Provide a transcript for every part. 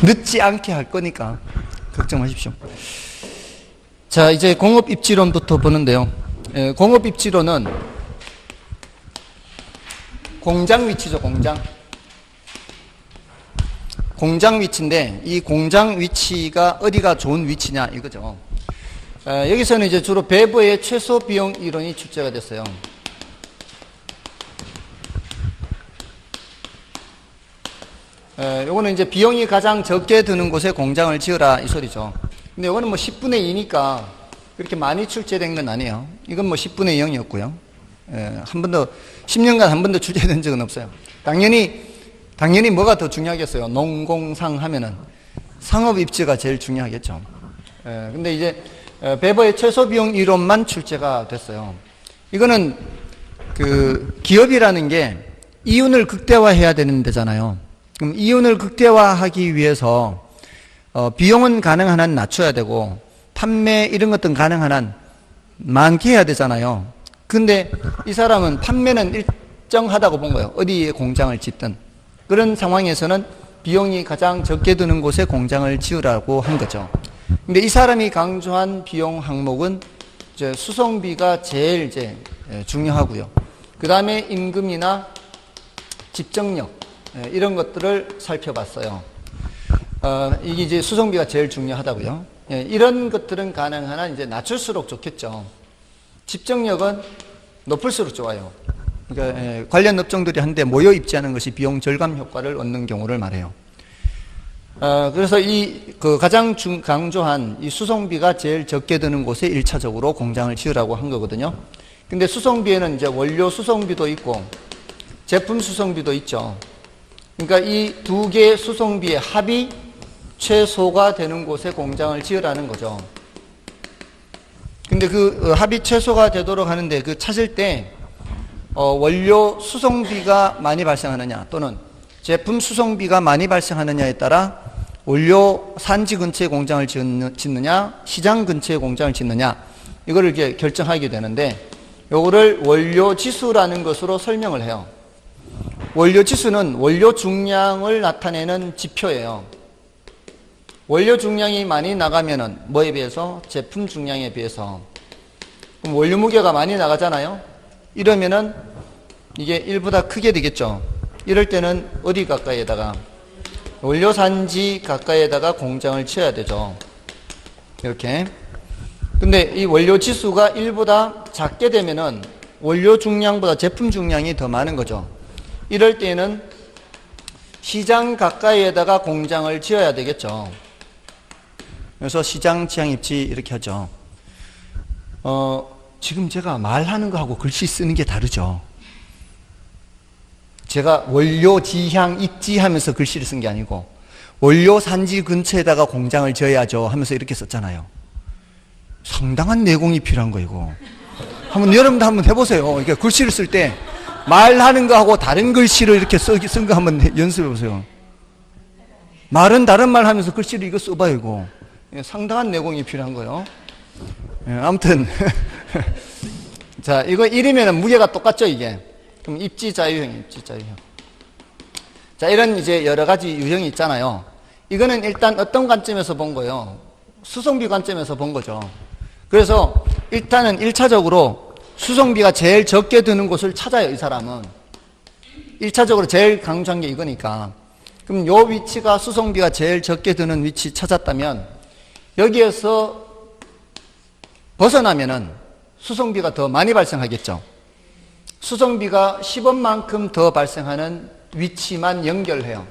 늦지 않게 할 거니까 걱정 마십시오. 자, 이제 공업 입지론부터 보는데요. 공업 입지론은 공장 위치죠, 공장 위치인데, 이 공장 위치가 어디가 좋은 위치냐 이거죠. 여기서는 이제 주로 배부의 최소 비용 이론이 출제가 됐어요. 요거는 이제 비용이 가장 적게 드는 곳에 공장을 지어라 이 소리죠. 근데 요거는 뭐 10분의 2니까 그렇게 많이 출제된 건 아니에요. 이건 뭐 10분의 0이었고요. 한 번도 10년간 한 번도 출제된 적은 없어요. 당연히 뭐가 더 중요하겠어요? 농공상 하면은 상업 입지가 제일 중요하겠죠. 근데 이제 배버의 최소 비용 이론만 출제가 됐어요. 이거는 그 기업이라는 게 이윤을 극대화해야 되는 데잖아요. 그럼 이윤을 극대화하기 위해서 비용은 가능한 한 낮춰야 되고 판매 이런 것들은 가능한 한 많게 해야 되잖아요. 근데 이 사람은 판매는 일정하다고 본 거예요. 어디에 공장을 짓든. 그런 상황에서는 비용이 가장 적게 드는 곳에 공장을 지으라고 한 거죠. 근데 이 사람이 강조한 비용 항목은 이제 수송비가 제일 이제 중요하고요. 그 다음에 임금이나 집정력 이런 것들을 살펴봤어요. 이게 이제 수송비가 제일 중요하다고요. 이런 것들은 가능한 한 이제 낮출수록 좋겠죠. 집정력은 높을수록 좋아요. 그러니까 관련 업종들이 한데 모여 입지하는 것이 비용 절감 효과를 얻는 경우를 말해요. 그래서 가장 강조한 이 수송비가 제일 적게 드는 곳에 1차적으로 공장을 지으라고 한 거거든요. 근데 수송비에는 이제 원료 수송비도 있고 제품 수송비도 있죠. 그러니까 이 두 개의 수송비의 합이 최소가 되는 곳에 공장을 지으라는 거죠. 근데 그 합이 최소가 되도록 하는데 그 찾을 때 원료 수송비가 많이 발생하느냐 또는 제품 수송비가 많이 발생하느냐에 따라 원료 산지 근처에 공장을 짓느냐 시장 근처에 공장을 짓느냐 이거를 이렇게 결정하게 되는데 요거를 원료 지수라는 것으로 설명을 해요. 원료 지수는 원료 중량을 나타내는 지표예요. 원료 중량이 많이 나가면은 뭐에 비해서? 제품 중량에 비해서. 그럼 원료 무게가 많이 나가잖아요. 이러면은 이게 1보다 크게 되겠죠. 이럴 때는 어디 가까이에다가? 원료 산지 가까이에다가 공장을 지어야 되죠. 이렇게. 근데 이 원료 지수가 1보다 작게 되면은 원료 중량보다 제품 중량이 더 많은 거죠. 이럴 때는 시장 가까이에다가 공장을 지어야 되겠죠. 그래서 시장 지향 입지 이렇게 하죠. 지금 제가 말하는 거하고 글씨 쓰는 게 다르죠. 제가 원료 지향 입지 하면서 글씨를 쓴 게 아니고 원료 산지 근처에다가 공장을 지어야죠 하면서 이렇게 썼잖아요. 상당한 내공이 필요한 거 이거. 여러분도 한번 해보세요. 그러니까 글씨를 쓸 때 말하는 거하고 다른 글씨를 이렇게 쓴 거 한번 연습해 보세요. 말은 다른 말 하면서 글씨를 이거 써봐요 이거. 상당한 내공이 필요한 거예요. 아무튼 자 이거 1이면 무게가 똑같죠 이게. 그럼 입지 자유형. 자 이런 이제 여러 가지 유형이 있잖아요. 이거는 일단 어떤 관점에서 본 거예요? 수송비 관점에서 본 거죠. 그래서 일단은 1차적으로 수송비가 제일 적게 드는 곳을 찾아요 이 사람은. 1차적으로 제일 강조한 게 이거니까. 그럼 요 위치가 수송비가 제일 적게 드는 위치 찾았다면 여기에서 벗어나면은 수송비가 더 많이 발생하겠죠. 수송비가 10원만큼 더 발생하는 위치만 연결해요.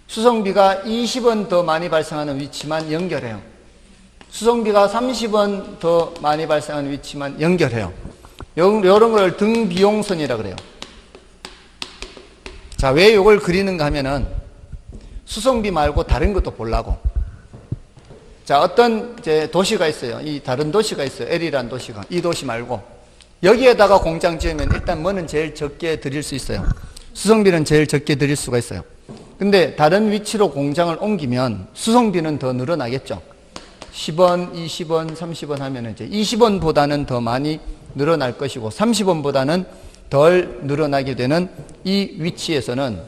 수송비가 20원 더 많이 발생하는 위치만 연결해요. 수송비가 30원 더 많이 발생하는 위치만 연결해요. 이런 걸 등비용선이라 그래요. 자, 왜 이걸 그리는가 하면은 수송비 말고 다른 것도 보려고. 자, 어떤 이제 도시가 있어요. 이 다른 도시가 있어요. L이라는 도시가. 이 도시 말고. 여기에다가 공장 지으면 일단 뭐는 제일 적게 들일 수 있어요. 수송비는 제일 적게 들일 수가 있어요. 근데 다른 위치로 공장을 옮기면 수송비는 더 늘어나겠죠. 10원, 20원, 30원 하면 이제 20원보다는 더 많이 늘어날 것이고 30원보다는 덜 늘어나게 되는 이 위치에서는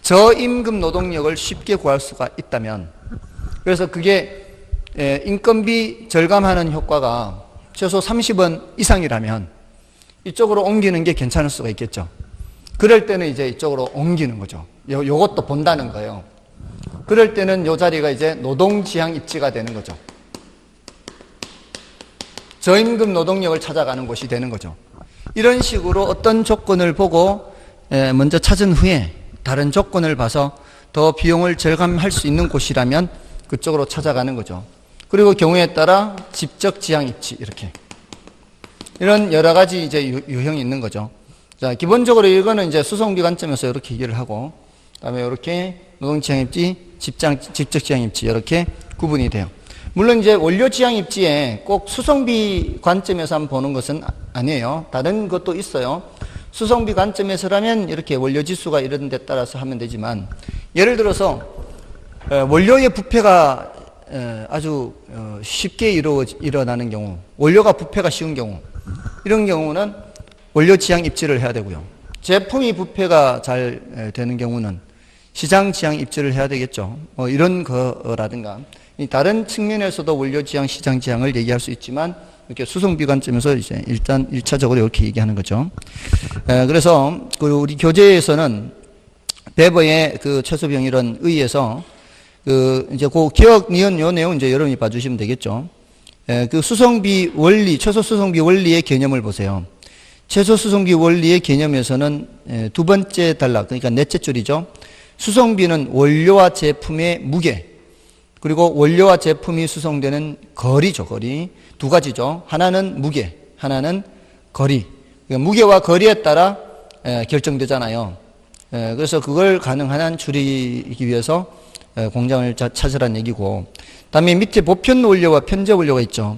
저임금 노동력을 쉽게 구할 수가 있다면, 그래서 그게 인건비 절감하는 효과가 최소 30원 이상이라면 이쪽으로 옮기는 게 괜찮을 수가 있겠죠. 그럴 때는 이제 이쪽으로 옮기는 거죠. 요것도 본다는 거예요. 그럴 때는 요 자리가 이제 노동지향 입지가 되는 거죠. 저임금 노동력을 찾아가는 곳이 되는 거죠. 이런 식으로 어떤 조건을 보고 먼저 찾은 후에 다른 조건을 봐서 더 비용을 절감할 수 있는 곳이라면 그쪽으로 찾아가는 거죠. 그리고 경우에 따라 집적 지향 입지, 이렇게. 이런 여러 가지 이제 유형이 있는 거죠. 자, 기본적으로 이거는 이제 수송비 관점에서 이렇게 얘기를 하고, 그 다음에 이렇게 노동 지향 입지, 집적 지향 입지, 이렇게 구분이 돼요. 물론 이제 원료 지향 입지에 꼭 수송비 관점에서 보는 것은 아니에요. 다른 것도 있어요. 수송비 관점에서라면 이렇게 원료 지수가 이런 데 따라서 하면 되지만, 예를 들어서 원료의 부패가 아주 쉽게 일어나는 경우, 원료가 부패가 쉬운 경우, 이런 경우는 원료 지향 입지를 해야 되고요. 제품이 부패가 잘 되는 경우는 시장 지향 입지를 해야 되겠죠. 이런 거라든가 다른 측면에서도 원료 지향, 시장 지향을 얘기할 수 있지만 이렇게 수송비 관점에서 이제 일단 1차적으로 이렇게 얘기하는 거죠. 그래서 우리 교재에서는 베버의 그 최소병일은 의에서 이제 그 기억, 니은 요 내용 이제 여러분이 봐주시면 되겠죠. 그 수송비 원리, 최소 수송비 원리의 개념을 보세요. 최소 수송비 원리의 개념에서는 두 번째 단락, 그러니까 넷째 줄이죠. 수송비는 원료와 제품의 무게, 그리고 원료와 제품이 수송되는 거리죠, 거리. 두 가지죠. 하나는 무게, 하나는 거리. 그러니까 무게와 거리에 따라 결정되잖아요. 그래서 그걸 가능한 한 줄이기 위해서 공장을 찾으라는 얘기고, 다음에 밑에 보편 원료와 편제 원료가 있죠.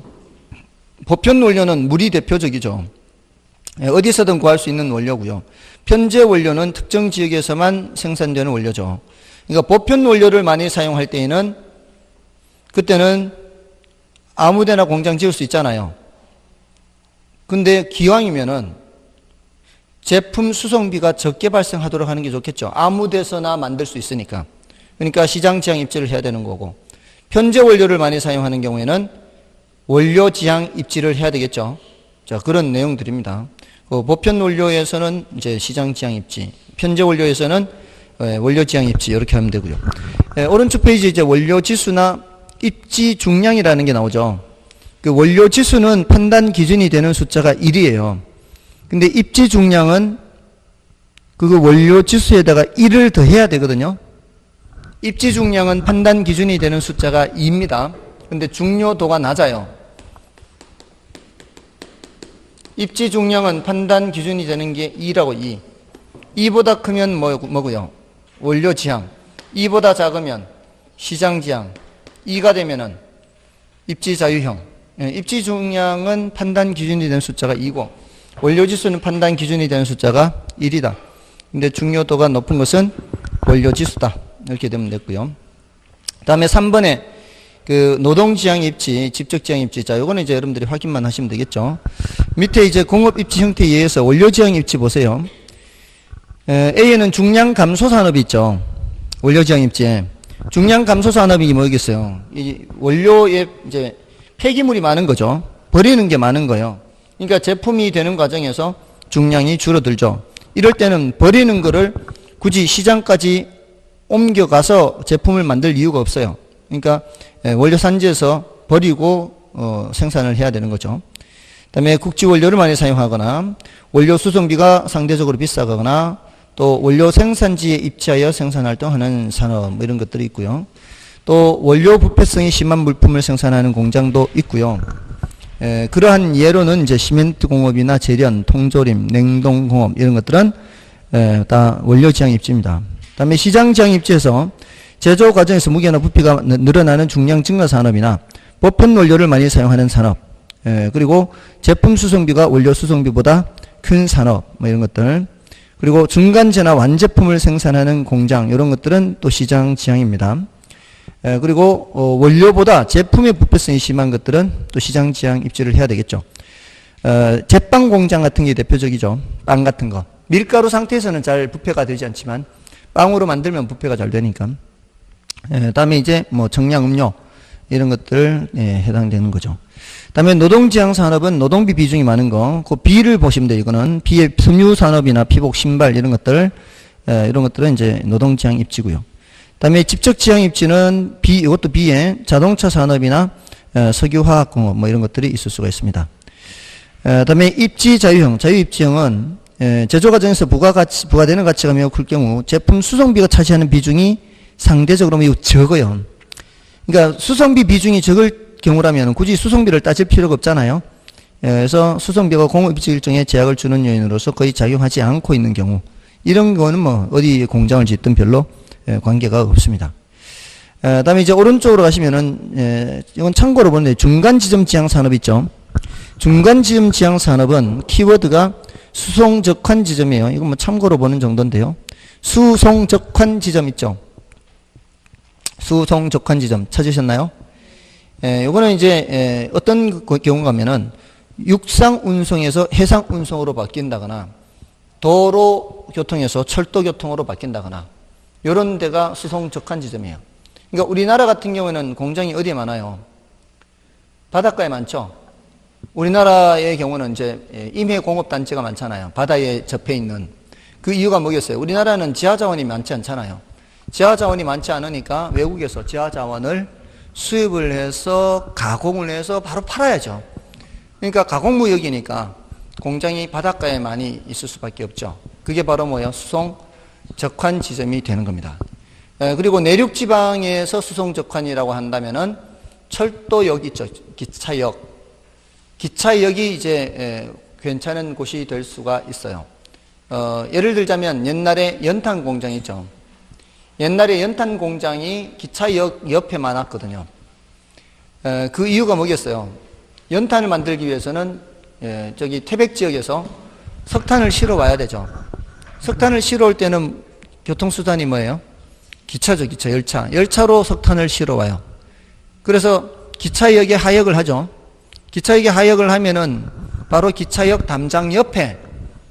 보편 원료는 물이 대표적이죠. 어디서든 구할 수 있는 원료고요. 편제 원료는 특정 지역에서만 생산되는 원료죠. 그러니까 보편 원료를 많이 사용할 때에는 그때는 아무데나 공장 지을 수 있잖아요. 근데 기왕이면은 제품 수송비가 적게 발생하도록 하는 게 좋겠죠. 아무 데서나 만들 수 있으니까. 그러니까 시장 지향 입지를 해야 되는 거고, 편제 원료를 많이 사용하는 경우에는 원료 지향 입지를 해야 되겠죠. 자, 그런 내용들입니다. 보편 원료에서는 이제 시장 지향 입지, 편제 원료에서는 원료 지향 입지, 이렇게 하면 되고요. 오른쪽 페이지 이제 원료 지수나 입지 중량이라는 게 나오죠. 그 원료 지수는 판단 기준이 되는 숫자가 1이에요. 근데 입지 중량은 그 원료 지수에다가 1을 더해야 되거든요. 입지 중량은 판단 기준이 되는 숫자가 2입니다. 근데 중요도가 낮아요. 입지 중량은 판단 기준이 되는 게 2라고 2. 2보다 크면 뭐고요? 원료 지향. 2보다 작으면 시장 지향. 2가 되면은 입지 자유형. 입지 중량은 판단 기준이 되는 숫자가 2고, 원료 지수는 판단 기준이 되는 숫자가 1이다. 근데 중요도가 높은 것은 원료 지수다. 이렇게 되면 됐고요. 다음에 3번에 그 노동 지향 입지, 집적 지향 입지. 자, 요거는 이제 여러분들이 확인만 하시면 되겠죠. 밑에 이제 공업 입지 형태에 의해서 원료 지향 입지 보세요. A에는 중량 감소 산업이 있죠. 원료 지향 입지에. 중량 감소 산업이 뭐겠어요? 이 원료에 이제 폐기물이 많은 거죠. 버리는 게 많은 거예요. 그러니까 제품이 되는 과정에서 중량이 줄어들죠. 이럴 때는 버리는 거를 굳이 시장까지 옮겨가서 제품을 만들 이유가 없어요. 그러니까 원료 산지에서 버리고 생산을 해야 되는 거죠. 그다음에 국지 원료를 많이 사용하거나 원료 수송비가 상대적으로 비싸거나 또 원료 생산지에 입지하여 생산활동하는 산업, 뭐 이런 것들이 있고요. 또 원료 부패성이 심한 물품을 생산하는 공장도 있고요. 그러한 예로는 이제 시멘트 공업이나 제련, 통조림, 냉동 공업 이런 것들은 다 원료 지향 입지입니다. 그다음에 시장 지향 입지에서 제조 과정에서 무게나 부피가 늘어나는 중량 증가 산업이나 보편 원료를 많이 사용하는 산업, 그리고 제품 수송비가 원료 수송비보다 큰 산업, 뭐 이런 것들, 그리고 중간재나 완제품을 생산하는 공장, 이런 것들은 또 시장 지향입니다. 그리고 원료보다 제품의 부패성이 심한 것들은 또 시장 지향 입지를 해야 되겠죠. 제빵 공장 같은 게 대표적이죠. 빵 같은 거. 밀가루 상태에서는 잘 부패가 되지 않지만 빵으로 만들면 부패가 잘 되니까. 다음에 이제 뭐 정량 음료 이런 것들 해당되는 거죠. 다음에 노동지향 산업은 노동비 비중이 많은 거. 그 B를 보시면 돼요. 이거는 B의 섬유 산업이나 피복, 신발 이런 것들, 이런 것들은 이제 노동지향 입지고요. 다음에 직접지향 입지는 B, 이것도 B에 자동차 산업이나 석유화학공업 뭐 이런 것들이 있을 수가 있습니다. 다음에 입지 자유형, 자유입지형은 제조 과정에서 부과되는 가치가 매우 클 경우 제품 수송비가 차지하는 비중이 상대적으로 매우 적어요. 그러니까 수송비 비중이 적을 경우라면 굳이 수송비를 따질 필요가 없잖아요. 그래서 수송비가 공업입지 일정에 제약을 주는 요인으로서 거의 작용하지 않고 있는 경우, 이런 거는 뭐 어디 공장을 짓든 별로 관계가 없습니다. 다음에 이제 오른쪽으로 가시면은 이건 참고로 보는데 중간 지점 지향 산업 있죠. 중간 지점 지향 산업은 키워드가 수송적환 지점이에요. 이건 뭐 참고로 보는 정도인데요. 수송적환 지점 있죠. 수송적환 지점 찾으셨나요? 요거는 이제 어떤 경우가면은 육상 운송에서 해상 운송으로 바뀐다거나 도로 교통에서 철도 교통으로 바뀐다거나 이런 데가 수송적환 지점이에요. 그러니까 우리나라 같은 경우에는 공장이 어디에 많아요? 바닷가에 많죠. 우리나라의 경우는 이제 임해공업단지가 많잖아요. 바다에 접해 있는. 그 이유가 뭐겠어요? 우리나라는 지하자원이 많지 않잖아요. 지하자원이 많지 않으니까 외국에서 지하자원을 수입을 해서 가공을 해서 바로 팔아야죠. 그러니까 가공무역이니까 공장이 바닷가에 많이 있을 수밖에 없죠. 그게 바로 뭐예요? 수송적환 지점이 되는 겁니다. 그리고 내륙지방에서 수송적환이라고 한다면은 철도역 있죠. 기차역. 기차역이 이제 괜찮은 곳이 될 수가 있어요. 예를 들자면 옛날에 연탄 공장 있죠. 옛날에 연탄 공장이 기차역 옆에 많았거든요. 그 이유가 뭐겠어요? 연탄을 만들기 위해서는 저기 태백 지역에서 석탄을 실어 와야 되죠. 석탄을 실어 올 때는 교통수단이 뭐예요? 기차죠. 기차, 열차. 열차로 석탄을 실어 와요. 그래서 기차역에 하역을 하죠. 기차역에 하역을 하면은 바로 기차역 담장 옆에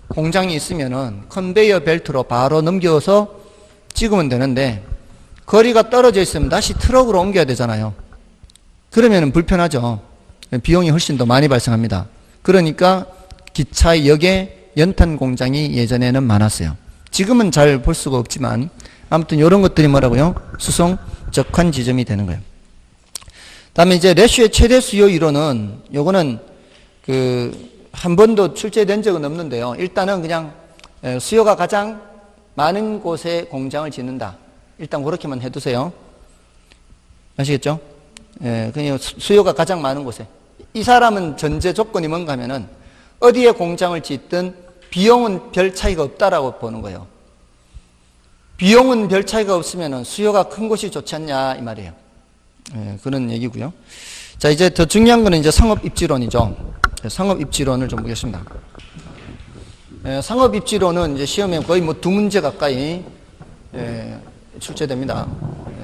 공장이 있으면은 컨베이어 벨트로 바로 넘겨서 찍으면 되는데 거리가 떨어져 있으면 다시 트럭으로 옮겨야 되잖아요. 그러면은 불편하죠. 비용이 훨씬 더 많이 발생합니다. 그러니까 기차역에 연탄 공장이 예전에는 많았어요. 지금은 잘 볼 수가 없지만 아무튼 이런 것들이 뭐라고요? 수송적환 지점이 되는 거예요. 다음에 이제 레슈의 최대 수요 이론은 요거는 한 번도 출제된 적은 없는데요. 일단은 그냥 수요가 가장 많은 곳에 공장을 짓는다. 일단 그렇게만 해두세요. 아시겠죠? 그냥 수요가 가장 많은 곳에. 이 사람은 전제 조건이 뭔가 하면은 어디에 공장을 짓든 비용은 별 차이가 없다라고 보는 거예요. 비용은 별 차이가 없으면은 수요가 큰 곳이 좋지 않냐 이 말이에요. 그런 얘기고요. 자, 이제 더 중요한 거는 이제 상업입지론이죠. 상업입지론을 좀 보겠습니다. 상업입지론은 이제 시험에 거의 뭐 두 문제 가까이 출제됩니다.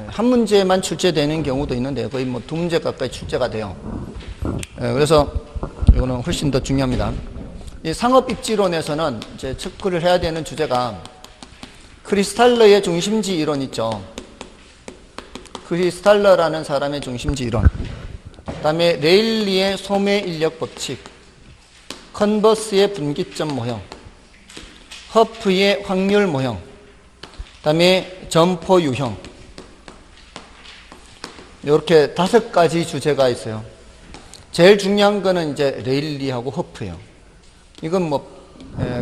한 문제만 출제되는 경우도 있는데 거의 뭐 두 문제 가까이 출제가 돼요. 그래서 이거는 훨씬 더 중요합니다. 이 상업입지론에서는 이제 체크를 해야 되는 주제가 크리스탈러의 중심지 이론 있죠. 크리스탈러라는 사람의 중심지 이론. 그 다음에 레일리의 소매 인력 법칙, 컨버스의 분기점 모형, 허프의 확률 모형, 그 다음에 점포 유형. 이렇게 5가지 주제가 있어요. 제일 중요한 거는 이제 레일리하고 허프예요. 이건 뭐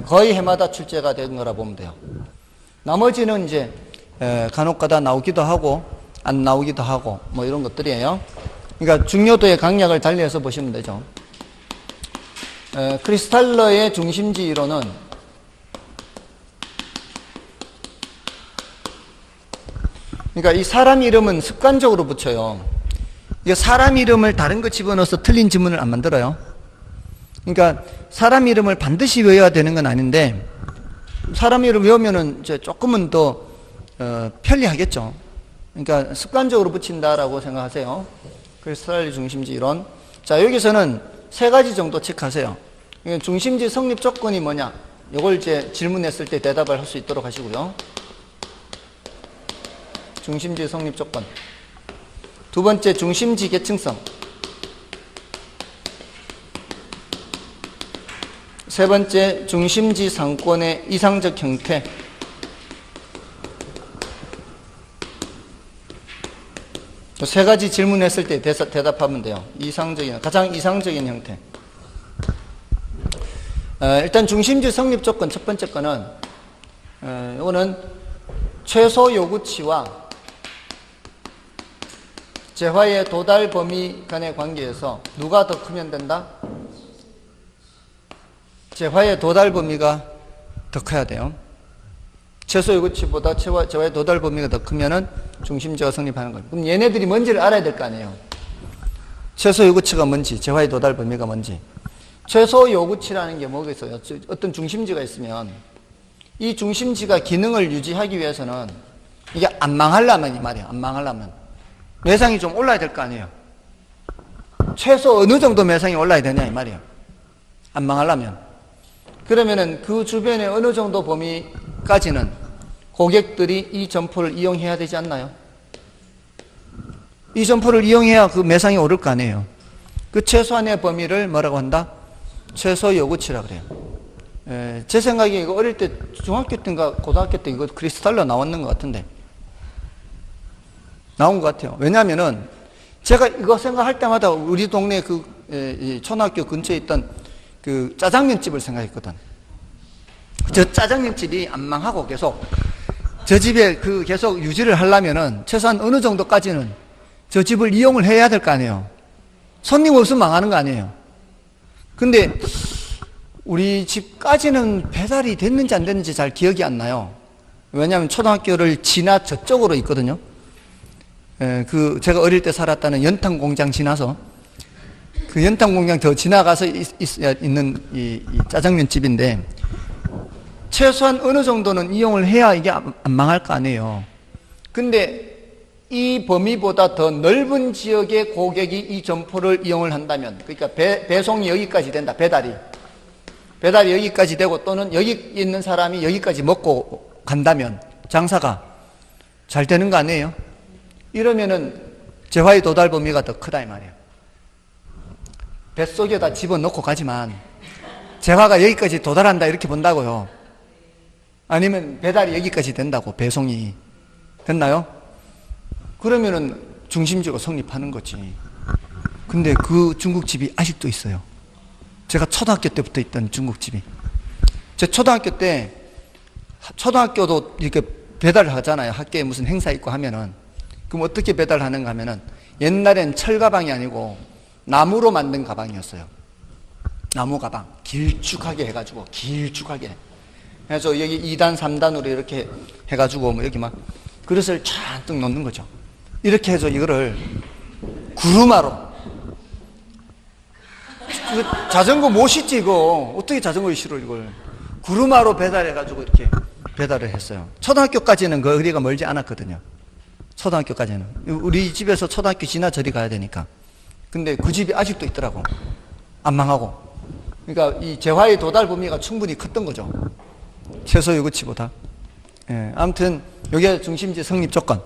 거의 해마다 출제가 된 거라 보면 돼요. 나머지는 이제 간혹가다 나오기도 하고 안 나오기도 하고 뭐 이런 것들이에요. 그러니까 중요도의 강약을 달리해서 보시면 되죠. 크리스탈러의 중심지 이론은 그러니까 이 사람 이름은 습관적으로 붙여요. 이게 사람 이름을 다른 거 집어넣어서 틀린 지문을 안 만들어요. 그러니까 사람 이름을 반드시 외워야 되는 건 아닌데 사람 이름 외우면은 이제 조금은 더 편리하겠죠. 그러니까 습관적으로 붙인다라고 생각하세요. 크리스탈러 중심지 이론. 자, 여기서는 3가지 정도 체크하세요. 중심지 성립 조건이 뭐냐? 이걸 이제 질문했을 때 대답을 할 수 있도록 하시고요. 중심지 성립 조건. 두 번째, 중심지 계층성. 세 번째, 중심지 상권의 이상적 형태. 세 가지 질문했을 때 대답하면 돼요. 가장 이상적인 형태. 일단 중심지 성립 조건 첫 번째 거는 이거는 최소 요구치와 재화의 도달 범위 간의 관계에서 누가 더 크면 된다? 재화의 도달 범위가 더 커야 돼요. 최소 요구치보다 재화의 도달 범위가 더 크면은 중심지가 성립하는 거예요. 그럼 얘네들이 뭔지를 알아야 될 거 아니에요. 최소 요구치가 뭔지, 재화의 도달 범위가 뭔지. 최소 요구치라는 게 뭐겠어요? 어떤 중심지가 있으면 이 중심지가 기능을 유지하기 위해서는 이게 안 망하려면 이 말이에요. 안 망하려면 매상이 좀 올라야 될 거 아니에요. 최소 어느 정도 매상이 올라야 되냐 이 말이에요. 안 망하려면. 그러면은 그 주변에 어느 정도 범위까지는 고객들이 이 점포를 이용해야 되지 않나요? 이 점포를 이용해야 그 매상이 오를 거 아니에요. 그 최소한의 범위를 뭐라고 한다? 최소 요구치라 그래요. 제 생각에 이거 어릴 때 중학교 때인가 고등학교 때 이거 크리스탈로 나왔는 것 같은데 나온 것 같아요. 왜냐하면은 제가 이거 생각할 때마다 우리 동네 그 초등학교 근처에 있던 그 짜장면집을 생각했거든. 저 짜장면집이 안 망하고 계속 저 집에 그 계속 유지를 하려면은 최소한 어느 정도까지는 저 집을 이용을 해야 될 거 아니에요. 손님 없으면 망하는 거 아니에요. 근데 우리 집까지는 배달이 됐는지 안 됐는지 잘 기억이 안 나요. 왜냐하면 초등학교를 지나 저쪽으로 있거든요. 제가 어릴 때 살았다는 연탄 공장 지나서 그 연탄 공장 더 지나가서 있는 이 짜장면 집인데 최소한 어느 정도는 이용을 해야 이게 안 망할 거 아니에요. 근데 이 범위보다 더 넓은 지역의 고객이 이 점포를 이용을 한다면, 그러니까 배송이 여기까지 된다, 배달이 여기까지 되고 또는 여기 있는 사람이 여기까지 먹고 간다면 장사가 잘 되는 거 아니에요? 이러면은 재화의 도달 범위가 더 크다 이 말이에요. 뱃속에다 집어넣고 가지만 재화가 여기까지 도달한다 이렇게 본다고요. 아니면 배달이 여기까지 된다고, 배송이 됐나요? 그러면은 중심지가 성립하는 거지. 근데 그 중국집이 아직도 있어요. 제가 초등학교 때부터 있던 중국집이. 제 초등학교 때, 초등학교도 이렇게 배달을 하잖아요. 학교에 무슨 행사 있고 하면은. 그럼 어떻게 배달하는가 하면은 옛날엔 철 가방이 아니고 나무로 만든 가방이었어요. 나무 가방. 길쭉하게 해가지고, 길쭉하게. 그래서 여기 2단, 3단으로 이렇게 해가지고 뭐 여기 막 그릇을 잔뜩 놓는 거죠. 이렇게 해서 이거를 구루마로. 자전거 못 싣지 이거. 어떻게 자전거에 실어 이걸. 구루마로 배달해가지고 이렇게 배달을 했어요. 초등학교까지는 그 거리가 멀지 않았거든요. 초등학교까지는. 우리 집에서 초등학교 지나 저리 가야 되니까. 근데 그 집이 아직도 있더라고. 안 망하고. 그러니까 이 재화의 도달 범위가 충분히 컸던 거죠. 최소 요구치보다. 아무튼 이게 중심지 성립 조건.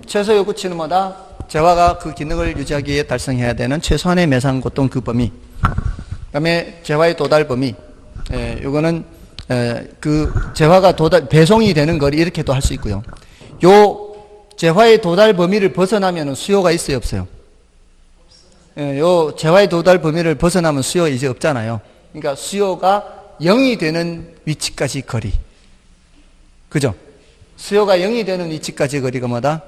최소 요구치는 뭐다? 재화가 그 기능을 유지하기 위해 달성해야 되는 최소한의 매상고 또는 그 범위. 그 다음에 재화의 도달 범위. 요거는 그 재화가 배송이 되는 거리 이렇게도 할 수 있고요. 요 재화의 도달 범위를 벗어나면 수요가 있어요, 없어요? 요 재화의 도달 범위를 벗어나면 수요가 이제 없잖아요. 그러니까 수요가 0이 되는 위치까지 거리. 그죠? 수요가 0이 되는 위치까지 거리가 뭐다?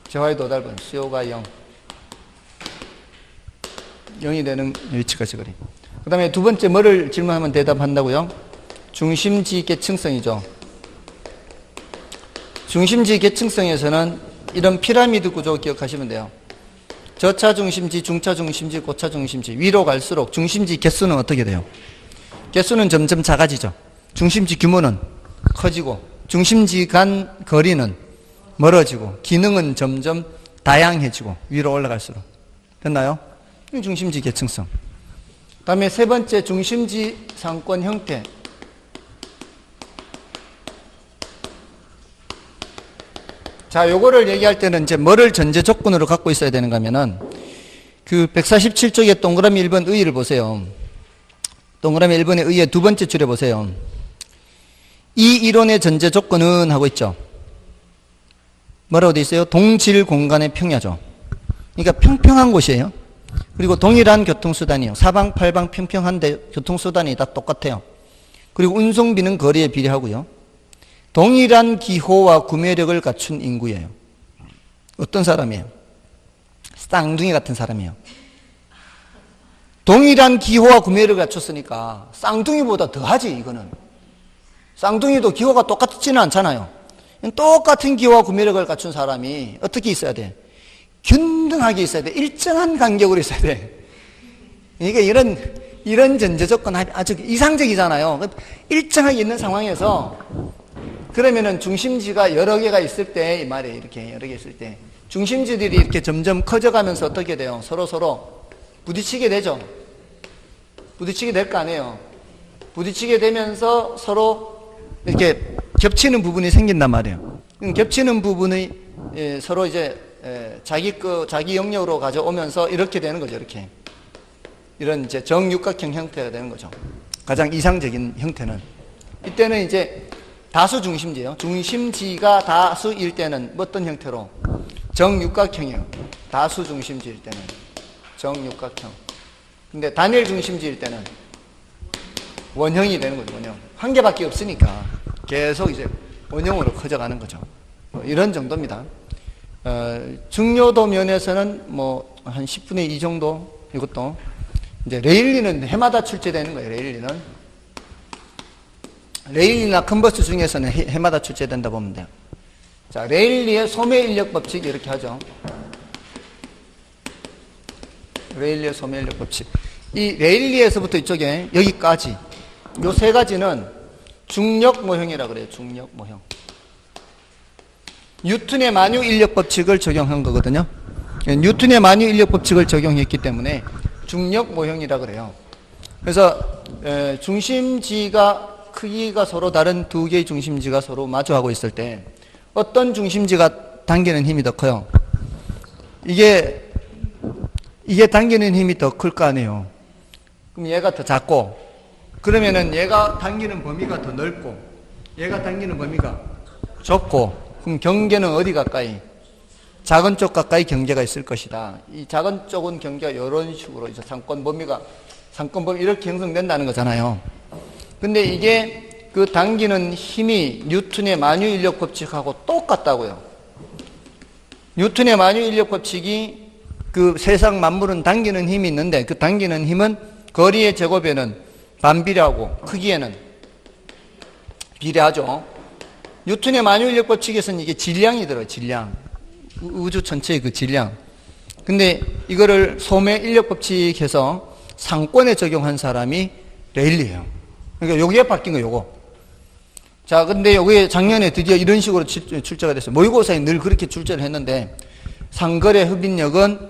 재화의 도달 범위. 수요가 0. 0이 되는 위치까지 거리. 그 다음에 두 번째 뭐를 질문하면 대답한다고요? 중심지 계층성이죠. 중심지 계층성에서는 이런 피라미드 구조 기억하시면 돼요. 저차 중심지, 중차 중심지, 고차 중심지. 위로 갈수록 중심지 개수는 어떻게 돼요? 개수는 점점 작아지죠. 중심지 규모는 커지고 중심지 간 거리는 멀어지고 기능은 점점 다양해지고 위로 올라갈수록. 됐나요? 중심지 계층성. 그 다음에 세 번째 중심지 상권 형태. 자, 요거를 얘기할 때는 이제 뭐를 전제 조건으로 갖고 있어야 되는가 하면은 그 147쪽에 동그라미 1번 의의를 보세요. 동그라미 1번의 의의 두 번째 줄에 보세요. 이 이론의 전제 조건은 하고 있죠. 뭐라고 돼 있어요? 동질 공간의 평야죠. 그러니까 평평한 곳이에요. 그리고 동일한 교통수단이요. 사방팔방 평평한데 교통수단이 다 똑같아요. 그리고 운송비는 거리에 비례하고요. 동일한 기호와 구매력을 갖춘 인구예요. 어떤 사람이에요? 쌍둥이 같은 사람이에요. 동일한 기호와 구매력을 갖췄으니까 쌍둥이보다 더하지 이거는. 쌍둥이도 기호가 똑같지는 않잖아요. 똑같은 기호와 구매력을 갖춘 사람이 어떻게 있어야 돼? 균등하게 있어야 돼. 일정한 간격으로 있어야 돼. 이게 이런 전제 조건 아주 이상적이잖아요. 일정하게 있는 상황에서 그러면은 중심지가 여러 개가 있을 때 이 말이에요. 이렇게 여러 개 있을 때 중심지들이 이렇게 점점 커져가면서 어떻게 돼요? 서로 부딪히게 되죠. 부딪히게 될 거 아니에요. 부딪히게 되면서 서로 이렇게 겹치는 부분이 생긴단 말이에요. 겹치는 부분이 서로 이제 자기 영역으로 가져오면서 이렇게 되는 거죠. 이렇게 이런 이제 정육각형 형태가 되는 거죠. 가장 이상적인 형태는 이때는 이제 다수 중심지예요. 중심지가 다수일 때는 어떤 형태로? 정육각형이에요. 다수 중심지일 때는 정육각형. 근데 단일 중심지일 때는 원형이 되는 거죠. 원형. 한 개밖에 없으니까 계속 이제 원형으로 커져가는 거죠. 이런 정도입니다. 중요도 면에서는 뭐 한 10분의 2 정도. 이것도 이제 레일리는 해마다 출제되는 거예요. 레일리나 컨버스 중에서는 해마다 출제된다 보면 돼요. 자, 레일리의 소매 인력 법칙 이렇게 하죠. 레일리의 소매 인력 법칙. 이 레일리에서부터 이쪽에 여기까지 요 세 가지는 중력 모형이라 그래요. 중력 모형. 뉴턴의 만유 인력 법칙을 적용한 거거든요. 뉴턴의 만유 인력 법칙을 적용했기 때문에 중력 모형이라 그래요. 그래서 중심지가 크기가 서로 다른 두 개의 중심지가 서로 마주하고 있을 때 어떤 중심지가 당기는 힘이 더 커요? 이게 당기는 힘이 더 클 거 아니에요. 그럼 얘가 더 작고 그러면은 얘가 당기는 범위가 더 넓고 얘가 당기는 범위가 좁고 그럼 경계는 어디 가까이? 작은 쪽 가까이 경계가 있을 것이다. 이 작은 쪽은 경계가 이런 식으로 이제 상권 범위 이렇게 형성된다는 거잖아요. 근데 이게 그 당기는 힘이 뉴턴의 만유 인력 법칙하고 똑같다고요. 뉴턴의 만유 인력 법칙이 그 세상 만물은 당기는 힘이 있는데 그 당기는 힘은 거리의 제곱에는 반비례하고 크기에는 비례하죠. 뉴턴의 만유 인력 법칙에서는 이게 질량이 들어요. 질량. 우주 전체의 그 질량. 근데 이거를 소매 인력 법칙에서 상권에 적용한 사람이 레일리예요. 그러니까 요게 바뀐 거예요. 요거. 자, 근데 요게 작년에 드디어 이런 식으로 출제가 됐어요. 모의고사에 늘 그렇게 출제를 했는데 상거래 흡인력은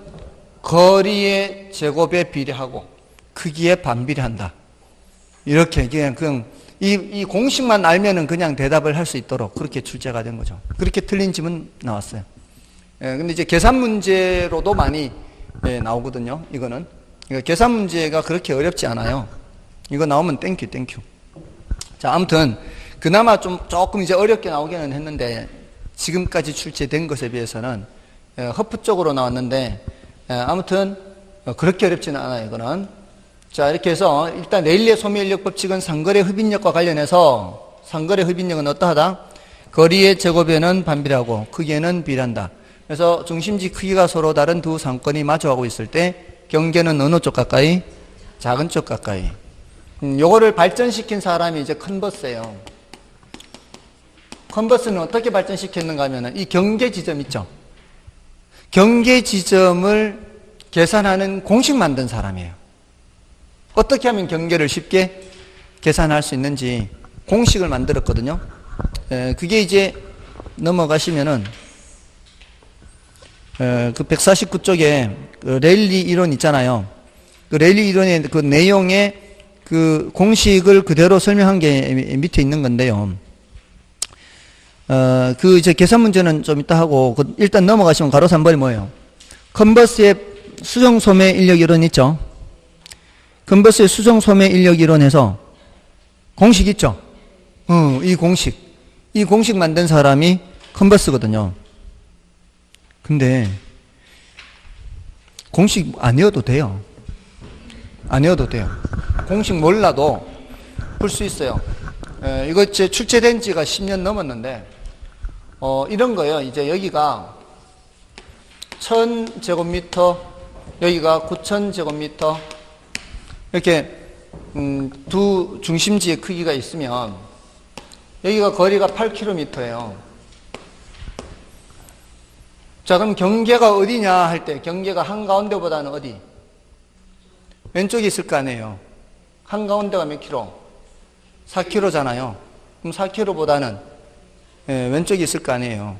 거리의 제곱에 비례하고 크기에 반비례한다. 이렇게 그냥 이 공식만 알면은 그냥 대답을 할 수 있도록 그렇게 출제가 된 거죠. 그렇게 틀린 질문 나왔어요. 근데 이제 계산 문제로도 많이 나오거든요. 이거는. 그러니까 계산 문제가 그렇게 어렵지 않아요. 이거 나오면 땡큐. 자, 아무튼 그나마 조금 이제 어렵게 나오기는 했는데 지금까지 출제된 것에 비해서는 허프 쪽으로 나왔는데 아무튼 그렇게 어렵지는 않아요. 이거는. 자, 이렇게 해서 일단 레일리의 소매 인력 법칙은 상거래 흡인력과 관련해서 상거래 흡인력은 어떠하다? 거리의 제곱에는 반비례하고 크기에는 비례한다. 그래서 중심지 크기가 서로 다른 두 상권이 마주하고 있을 때 경계는 어느 쪽 가까이? 작은 쪽 가까이. 요거를 발전시킨 사람이 이제 컨버스예요. 컨버스는 어떻게 발전시켰는가 하면은 이 경계 지점 있죠? 경계 지점을 계산하는 공식 만든 사람이에요. 어떻게 하면 경계를 쉽게 계산할 수 있는지 공식을 만들었거든요. 그게 이제 넘어가시면은 그 149쪽에 그 레일리 이론 있잖아요. 그 레일리 이론의 그 내용에 그 공식을 그대로 설명한 게 밑에 있는 건데요. 그 이제 계산 문제는 좀 이따 하고, 일단 넘어가시면 가로 3번이 뭐예요? 컨버스의 수정 소매 인력 이론 있죠? 컨버스의 수정 소매 인력 이론에서 공식 있죠? 이 공식 만든 사람이 컨버스거든요. 근데 공식 안 외워도 돼요. 안 외워도 돼요. 공식 몰라도 풀 수 있어요. 이거 제 출제된 지가 10년 넘었는데, 이런 거예요. 이제 여기가 1000제곱미터, 여기가 9000제곱미터, 이렇게, 두 중심지의 크기가 있으면, 여기가 거리가 8km예요. 자, 그럼 경계가 어디냐 할 때, 경계가 한가운데보다는 어디? 왼쪽에 있을 거 아니에요. 한가운데가 몇 킬로? 4km잖아요. 그럼 4km보다는 왼쪽에 있을 거 아니에요.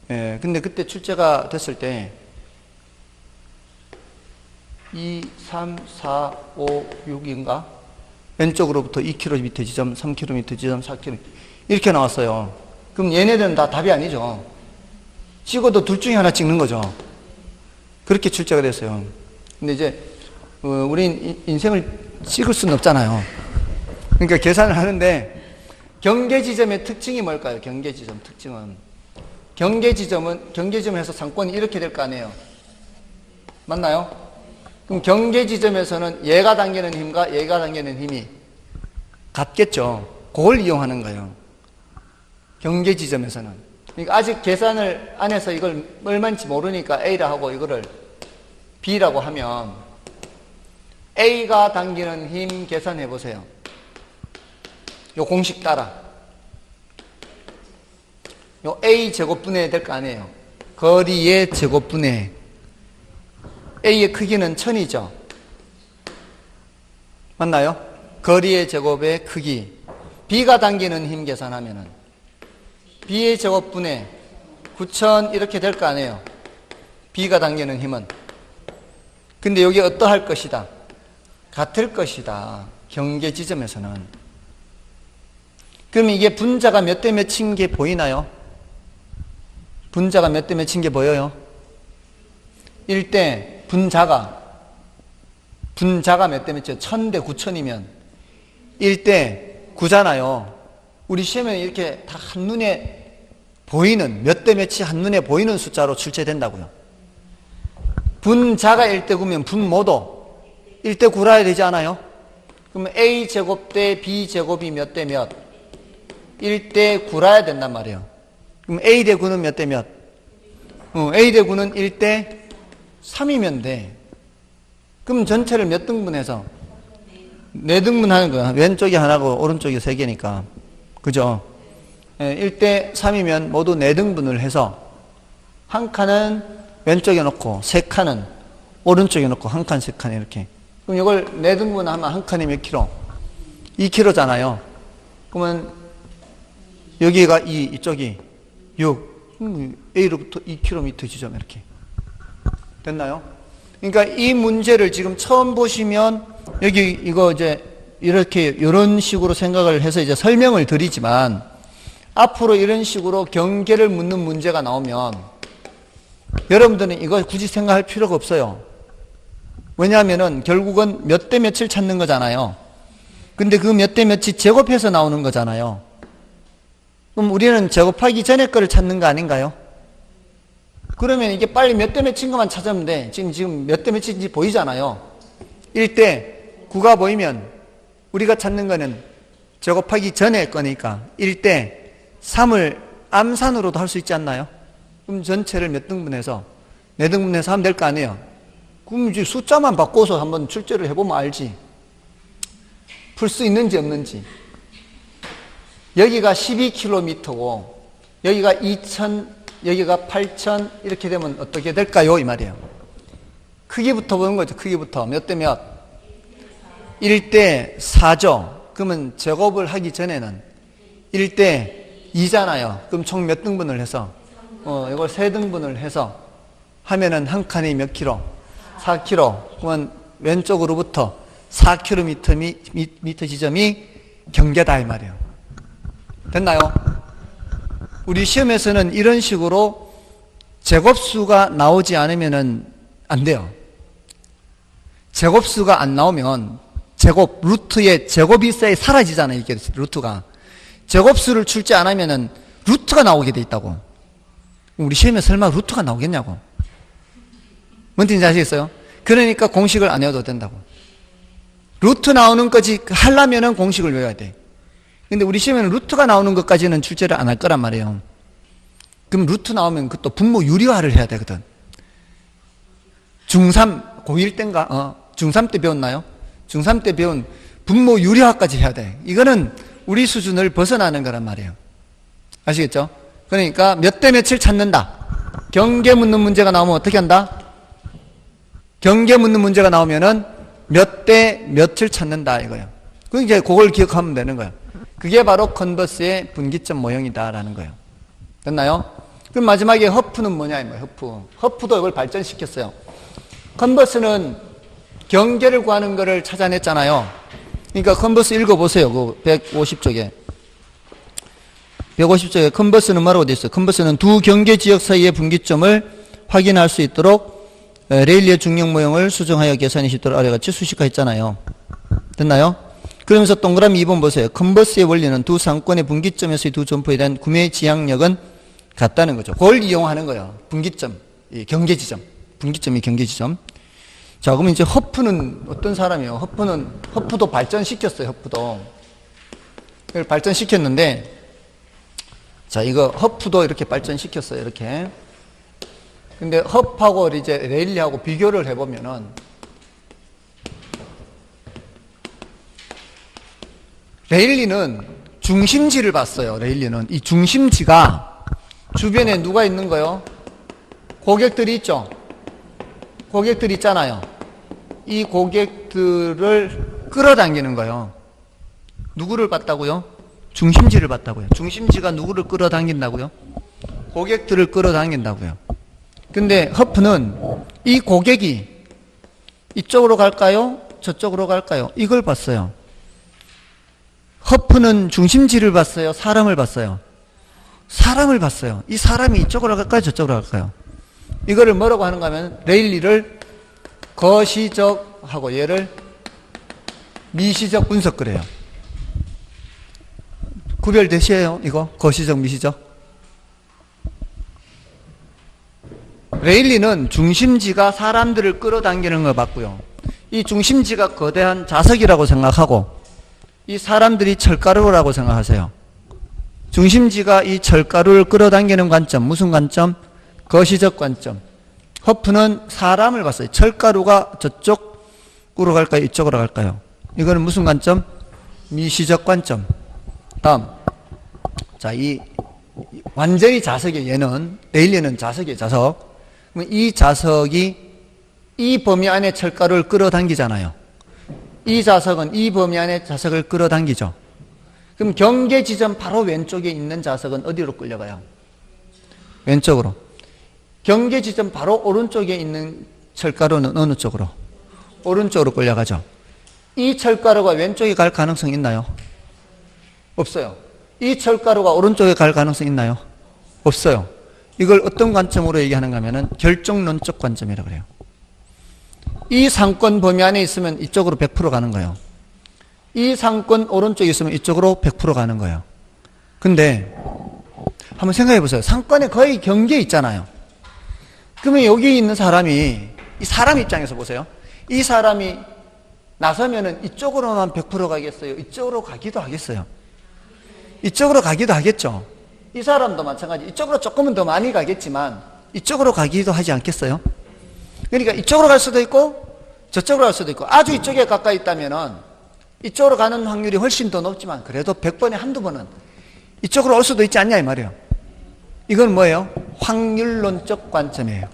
근데 그때 출제가 됐을 때 2, 3, 4, 5, 6인가? 왼쪽으로부터 2km 지점, 3km 지점, 4km 이렇게 나왔어요. 그럼 얘네들은 다 답이 아니죠. 찍어도 둘 중에 하나 찍는 거죠. 그렇게 출제가 됐어요. 근데 이제 우린 인생을 찍을 수는 없잖아요. 그러니까 계산을 하는데, 경계지점의 특징이 뭘까요? 경계지점 특징은, 경계지점에서 상권이 이렇게 될 거 아니에요. 맞나요? 그럼 경계지점에서는 얘가 당기는 힘과 얘가 당기는 힘이 같겠죠. 그걸 이용하는 거예요. 경계지점에서는. 그러니까 아직 계산을 안 해서 이걸 얼마인지 모르니까 A라 하고 이거를 B라고 하면, A가 당기는 힘 계산해 보세요. 요 공식 따라. 요 A 제곱분해 될 거 아니에요. 거리의 제곱분해. A의 크기는 1000이죠. 맞나요? 거리의 제곱의 크기. B가 당기는 힘 계산하면은 B의 제곱분해 9000 이렇게 될 거 아니에요. B가 당기는 힘은. 근데 여기 어떠할 것이다? 같을 것이다. 경계 지점에서는. 그럼 이게 분자가 몇 대 몇인 게 보이나요? 분자가 몇 대 몇인 게 보여요? 1대 분자가 몇 대 몇이죠? 1000대 9000이면 1대 9잖아요. 우리 시험에 이렇게 다 한눈에 보이는, 몇 대 몇이 한눈에 보이는 숫자로 출제된다고요. 분자가 1대 9면 분모도 1대 9라야 되지 않아요? 그러면 A제곱 대 B제곱이 몇 대 몇? 1대 9라야 된단 말이에요. 그럼 A 대 9는 몇 대 몇? A 대 9는 1대 3이면 돼. 그럼 전체를 몇 등분해서? 4등분 하는 거야. 왼쪽이 하나고 오른쪽이 3개니까. 그죠? 1대 3이면 모두 4등분을 해서 한 칸은 왼쪽에 놓고 3칸은 오른쪽에 놓고 한 칸, 3칸 이렇게. 그럼 이걸 4등분 하면 한 칸이 몇 킬로? 2kg잖아요. 그러면 여기가 2, 이쪽이 6. A로부터 2km 지점 이렇게. 됐나요? 그러니까 이 문제를 지금 처음 보시면 여기 이거 이제 이렇게 이런 식으로 생각을 해서 이제 설명을 드리지만, 앞으로 이런 식으로 경계를 묻는 문제가 나오면 여러분들은 이거 굳이 생각할 필요가 없어요. 왜냐하면은 결국은 몇 대 몇을 찾는 거잖아요. 근데 그 몇 대 몇이 제곱해서 나오는 거잖아요. 그럼 우리는 제곱하기 전에 거를 찾는 거 아닌가요? 그러면 이게 빨리 몇 대 몇인 것만 찾으면 돼. 지금 몇 대 몇인지 보이잖아요. 1대 9가 보이면 우리가 찾는 거는 제곱하기 전에 거니까 1대 3을 암산으로도 할 수 있지 않나요? 그럼 전체를 몇 등분해서 4등분해서 하면 될 거 아니에요. 그럼 이제 숫자만 바꿔서 한번 출제를 해보면 알지. 풀 수 있는지 없는지. 여기가 12km고 여기가 2000, 여기가 8000 이렇게 되면 어떻게 될까요? 이 말이에요. 크기부터 보는 거죠. 크기부터. 몇 대 몇? 1대 4죠. 그러면 제곱을 하기 전에는 1대 2잖아요. 그럼 총 몇 등분을 해서? 이걸 3등분을 해서 하면은 한 칸이 몇 킬로? 4km. 그러면 왼쪽으로부터 4km 미터 지점이 경계다 이 말이에요. 됐나요? 우리 시험에서는 이런 식으로 제곱수가 나오지 않으면 안 돼요. 제곱수가 안 나오면 제곱, 루트의 제곱이 있어야 사라지잖아요. 이게 루트가. 제곱수를 출제 안 하면은 루트가 나오게 돼 있다고. 우리 시험에 설마 루트가 나오겠냐고. 뭔 뜻인지 아시겠어요? 그러니까 공식을 안 외워도 된다고. 루트 나오는 것까지 하려면은 공식을 외워야 돼. 근데 우리 시험에는 루트가 나오는 것까지는 출제를 안 할 거란 말이에요. 그럼 루트 나오면 그것도 분모 유리화를 해야 되거든. 중3, 고1 때인가? 중3 때 배웠나요? 중3 때 배운 분모 유리화까지 해야 돼. 이거는 우리 수준을 벗어나는 거란 말이에요. 아시겠죠? 그러니까 몇 대 몇을 찾는다. 경계 묻는 문제가 나오면 어떻게 한다? 경계 묻는 문제가 나오면은 몇 대 몇을 찾는다 이거예요. 그 이제 그걸 기억하면 되는 거예요. 그게 바로 컨버스의 분기점 모형이다라는 거예요. 됐나요? 그럼 마지막에 허프는 뭐냐 이 말이에요. 허프도 이걸 발전시켰어요. 컨버스는 경계를 구하는 거를 찾아냈잖아요. 그러니까 컨버스 읽어보세요. 그 150쪽에. 150쪽에 컨버스는 뭐라고 되어 있어요? 컨버스는 두 경계 지역 사이의 분기점을 확인할 수 있도록 레일리의 중력 모형을 수정하여 계산이 쉽도록 아래 같이 수식화 했잖아요. 됐나요? 그러면서 동그라미 2번 보세요. 컨버스의 원리는 두 상권의 분기점에서의 두 점포에 대한 구매 지향력은 같다는 거죠. 그걸 이용하는 거예요. 분기점, 경계 지점. 분기점이 경계 지점. 자, 그러면 이제 허프는 어떤 사람이에요? 허프도 발전시켰어요. 허프도. 이걸 발전시켰는데, 자, 이거 허프도 이렇게 발전시켰어요. 이렇게. 근데 허프하고 이제 레일리하고 비교를 해보면은, 레일리는 중심지를 봤어요. 레일리는. 이 중심지가 주변에 누가 있는 거요? 고객들이 있죠? 고객들이 있잖아요. 이 고객들을 끌어당기는 거예요. 누구를 봤다고요? 중심지를 봤다고요. 중심지가 누구를 끌어당긴다고요? 고객들을 끌어당긴다고요. 근데 허프는 이 고객이 이쪽으로 갈까요? 저쪽으로 갈까요? 이걸 봤어요. 허프는 중심지를 봤어요? 사람을 봤어요? 사람을 봤어요. 이 사람이 이쪽으로 갈까요? 저쪽으로 갈까요? 이거를 뭐라고 하는가 하면 레일리를 거시적하고 얘를 미시적 분석 그래요. 구별되시에요? 이거? 거시적, 미시적? 레일리는 중심지가 사람들을 끌어당기는 걸 봤고요. 이 중심지가 거대한 자석이라고 생각하고 이 사람들이 철가루라고 생각하세요. 중심지가 이 철가루를 끌어당기는 관점, 무슨 관점? 거시적 관점. 허프는 사람을 봤어요. 철가루가 저쪽으로 갈까요? 이쪽으로 갈까요? 이거는 무슨 관점? 미시적 관점. 다음. 자, 이 완전히 자석이에요. 얘는 레일리는 자석이에요. 자석. 이 자석이 이 범위 안에 철가루를 끌어당기잖아요. 이 자석은 이 범위 안에 자석을 끌어당기죠. 그럼 경계 지점 바로 왼쪽에 있는 자석은 어디로 끌려가요? 왼쪽으로. 경계 지점 바로 오른쪽에 있는 철가루는 어느 쪽으로? 오른쪽으로 끌려가죠. 이 철가루가 왼쪽에 갈 가능성 있나요? 없어요. 이 철가루가 오른쪽에 갈 가능성 있나요? 없어요. 이걸 어떤 관점으로 얘기하는가 하면은 결정론적 관점이라고 그래요. 이 상권 범위 안에 있으면 이쪽으로 100% 가는 거예요. 이 상권 오른쪽에 있으면 이쪽으로 100% 가는 거예요. 근데 한번 생각해 보세요. 상권에 거의 경계에 있잖아요. 그러면 여기 있는 사람이, 이 사람 입장에서 보세요. 이 사람이 나서면은 이쪽으로만 100% 가겠어요? 이쪽으로 가기도 하겠어요? 이쪽으로 가기도 하겠죠? 이 사람도 마찬가지. 이쪽으로 조금은 더 많이 가겠지만 이쪽으로 가기도 하지 않겠어요? 그러니까 이쪽으로 갈 수도 있고 저쪽으로 갈 수도 있고 아주 이쪽에 가까이 있다면은 이쪽으로 가는 확률이 훨씬 더 높지만 그래도 100번에 한두 번은 이쪽으로 올 수도 있지 않냐 이 말이에요. 이건 뭐예요? 확률론적 관점이에요.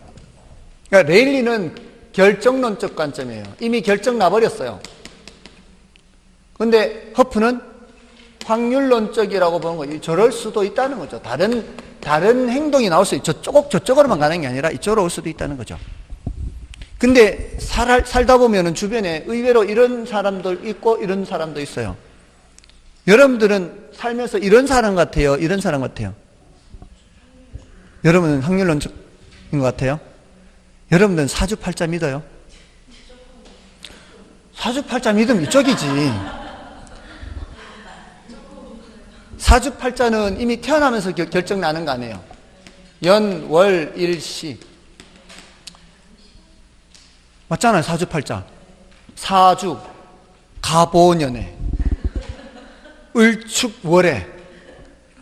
그러니까 레일리는 결정론적 관점이에요. 이미 결정 나버렸어요. 근데 허프는 확률론적이라고 보는 거죠. 저럴 수도 있다는 거죠. 다른 행동이 나올 수 있죠. 저쪽으로만 가는 게 아니라 이쪽으로 올 수도 있다는 거죠. 근데 살다 보면은 주변에 의외로 이런 사람들 있고 이런 사람도 있어요. 여러분들은 살면서 이런 사람 같아요? 이런 사람 같아요? 여러분은 확률론적인 것 같아요? 여러분들은 사주팔자 믿어요? 사주팔자 믿으면 이쪽이지. 사주팔자는 이미 태어나면서 결정 나는 거 아니에요. 연, 월, 일, 시. 맞잖아요, 사주팔자. 사주, 가보년에, 을축월에,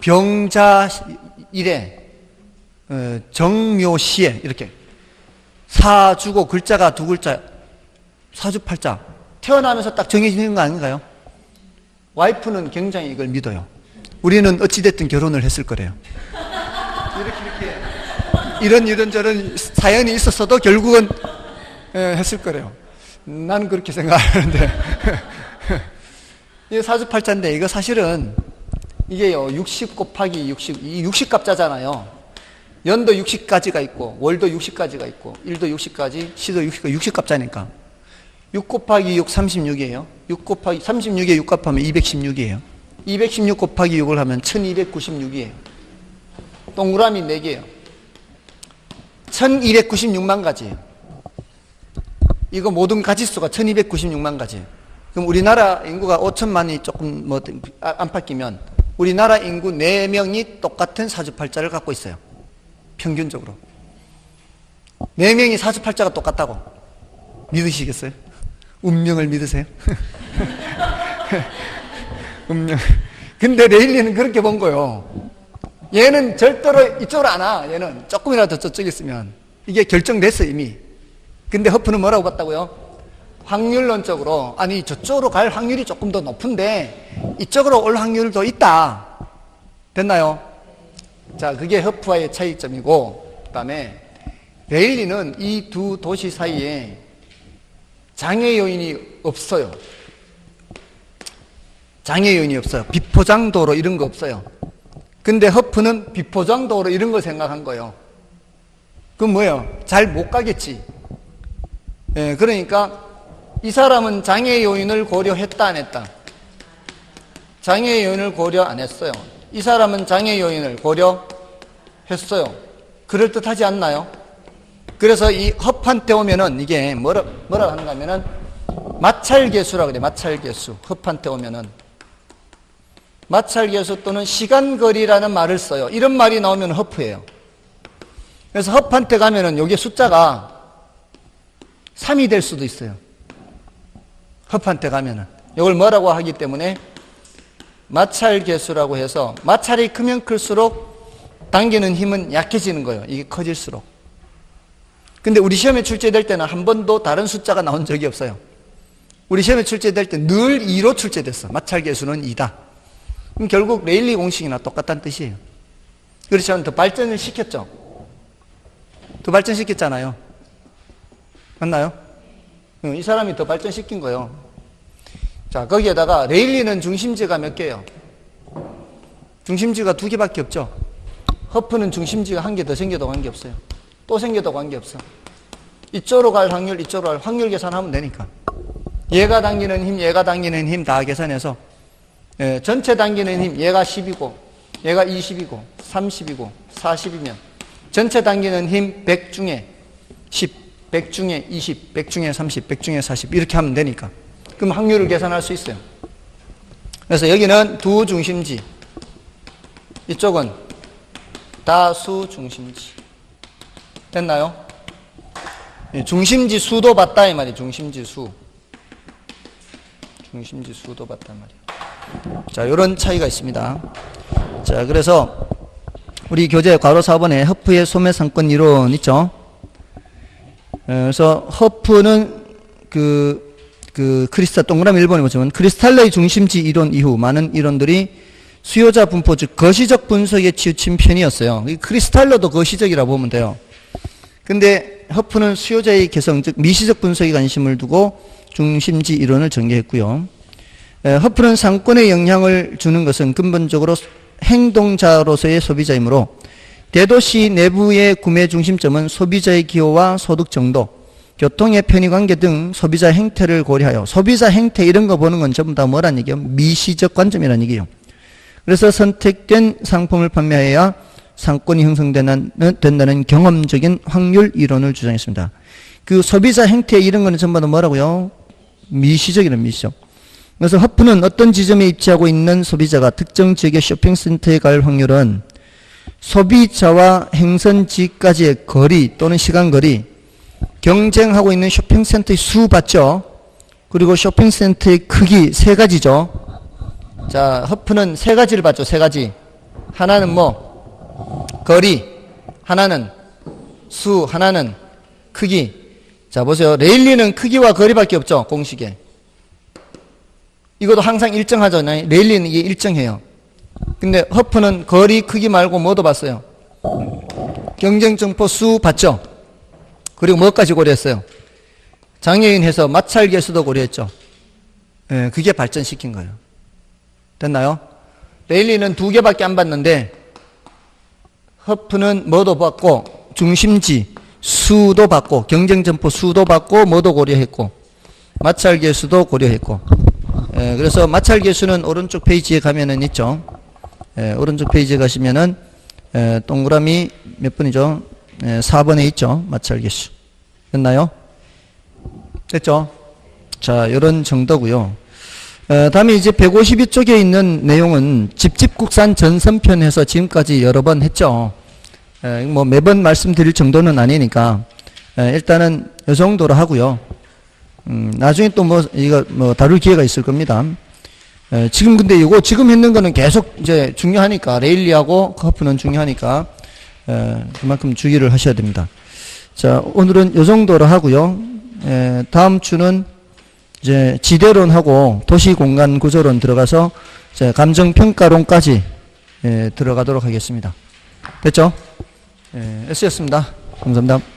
병자일에, 정묘시에 이렇게 사주고 글자가 두 글자, 사주팔자. 태어나면서 딱 정해지는 거 아닌가요? 와이프는 굉장히 이걸 믿어요. 우리는 어찌됐든 결혼을 했을 거래요. 이렇게 이런저런 사연이 있었어도 결국은 했을 거래요. 나는 그렇게 생각하는데. 이게 사주팔자인데 이거 사실은 이게요 60 곱하기 60, 이 60갑자잖아요. 연도 60가지가 있고 월도 60가지가 있고 일도 60가지, 시도 60갑자니까 6 곱하기 6 36이에요. 6 곱하기 36에 6 곱하면 216이에요. 216 곱하기 6을 하면 1296이에요. 동그라미 4개예요. 1296만 가지예요. 이거 모든 가지수가 1296만 가지예요. 그럼 우리나라 인구가 5천만이 조금 뭐 안팎이면 우리나라 인구 4명이 똑같은 사주팔자를 갖고 있어요. 평균적으로. 4명이 사주팔자가 똑같다고 믿으시겠어요? 운명을 믿으세요? 운명. 근데 레일리는 그렇게 본 거예요. 얘는 절대로 이쪽으로 안 와. 얘는 조금이라도 저쪽에 있으면. 이게 결정됐어 이미. 근데 허프는 뭐라고 봤다고요? 확률론적으로 아니 저쪽으로 갈 확률이 조금 더 높은데 이쪽으로 올 확률도 있다. 됐나요? 자, 그게 허프와의 차이점이고, 그 다음에 레일리는 이 두 도시 사이에 장애 요인이 없어요. 장애 요인이 없어요. 비포장도로 이런 거 없어요. 근데 허프는 비포장도로 이런 거 생각한 거예요. 그럼 뭐예요? 잘 못 가겠지. 예, 그러니까 이 사람은 장애 요인을 고려했다 안 했다? 장애 요인을 고려 안 했어요. 이 사람은 장애 요인을 고려했어요. 그럴듯하지 않나요? 그래서 이 허프한테 오면은 이게 뭐라고 하는가 하면은 마찰계수라고 그래요. 마찰계수. 허프한테 오면은 마찰계수 또는 시간거리라는 말을 써요. 이런 말이 나오면 허프예요. 그래서 허프한테 가면은 여기 숫자가 3이 될 수도 있어요. 허프한테 가면은 이걸 뭐라고 하기 때문에 마찰계수라고 해서 마찰이 크면 클수록 당기는 힘은 약해지는 거예요. 이게 커질수록. 근데 우리 시험에 출제될 때는 한 번도 다른 숫자가 나온 적이 없어요. 우리 시험에 출제될 때 늘 2로 출제됐어. 마찰계수는 2다. 그럼 결국 레일리 공식이나 똑같다는 뜻이에요. 그렇지만 더 발전을 시켰죠. 더 발전시켰잖아요. 맞나요? 이 사람이 더 발전시킨 거예요. 자, 거기에다가 레일리는 중심지가 몇 개예요? 중심지가 2개밖에 없죠. 허프는 중심지가 1개 더 생겨도 관계없어요. 또 생겨도 관계없어. 이쪽으로 갈 확률, 이쪽으로 갈 확률 계산하면 되니까. 얘가 당기는 힘, 얘가 당기는 힘 다 계산해서 전체 당기는 힘, 얘가 10이고 얘가 20이고 30이고 40이면 전체 당기는 힘 100 중에 10, 100 중에 20, 100 중에 30, 100 중에 40 이렇게 하면 되니까. 그럼 확률을 계산할 수 있어요. 그래서 여기는 두 중심지, 이쪽은 다수 중심지. 됐나요? 중심지 수도 봤다 이 말이에요. 중심지 수. 중심지 수도 봤단 말이에요. 자, 이런 차이가 있습니다. 자, 그래서 우리 교재 괄호 4번에 허프의 소매상권 이론 있죠? 그래서 허프는 크리스탈 동그라미 1번에 보시면 크리스탈의 중심지 이론 이후 많은 이론들이 수요자 분포 즉 거시적 분석에 치우친 편이었어요. 크리스탈로도 거시적이라고 보면 돼요. 근데 허프는 수요자의 개성 즉 미시적 분석에 관심을 두고 중심지 이론을 전개했고요. 허프는 상권에 영향을 주는 것은 근본적으로 행동자로서의 소비자이므로 대도시 내부의 구매 중심점은 소비자의 기호와 소득 정도, 교통의 편의 관계 등 소비자 행태를 고려하여 소비자 행태 이런 거 보는 건 전부 다 뭐란 얘기예요? 미시적 관점이란 얘기예요. 그래서 선택된 상품을 판매해야 상권이 형성된다는 경험적인 확률 이론을 주장했습니다. 그 소비자 행태 이런 거는 전부 다 뭐라고요? 미시적이라는 미시적. 그래서 허프는 어떤 지점에 입지하고 있는 소비자가 특정 지역의 쇼핑센터에 갈 확률은 소비자와 행선지까지의 거리 또는 시간거리, 경쟁하고 있는 쇼핑센터의 수 봤죠? 그리고 쇼핑센터의 크기 세 가지죠. 자, 허프는 세 가지를 봤죠. 세 가지. 하나는 뭐? 거리. 하나는 수. 하나는 크기. 자, 보세요. 레일리는 크기와 거리밖에 없죠. 공식에. 이것도 항상 일정하잖아요. 레일리는 이게 일정해요. 근데 허프는 거리, 크기 말고 뭐도 봤어요? 경쟁점포 수 봤죠? 그리고 뭐까지 고려했어요? 장애인 해서 마찰 개수도 고려했죠. 예, 그게 발전시킨 거예요. 됐나요? 레일리는 2개밖에 안 봤는데 허프는 뭐도 봤고 중심지 수도 봤고 경쟁점포 수도 봤고 뭐도 고려했고 마찰 개수도 고려했고. 예, 그래서 마찰 개수는 오른쪽 페이지에 가면은 있죠. 예, 오른쪽 페이지에 가시면은 동그라미 몇 번이죠? 4번에 있죠. 마찰 개수. 됐나요? 됐죠? 자, 이런 정도고요. 다음에 이제 152쪽에 있는 내용은 집집국산 전선편에서 지금까지 여러 번 했죠. 뭐 매번 말씀드릴 정도는 아니니까 일단은 이 정도로 하고요. 나중에 또 뭐 이거 뭐 다룰 기회가 있을 겁니다. 지금 근데 이거 지금 했는 거는 계속 이제 중요하니까 레일리하고 커프는 중요하니까 그만큼 주의를 하셔야 됩니다. 자, 오늘은 이 정도로 하고요. 다음 주는 이제 지대론하고 도시공간 구조론 들어가서 이제 감정평가론까지 들어가도록 하겠습니다. 됐죠? S였습니다. 감사합니다.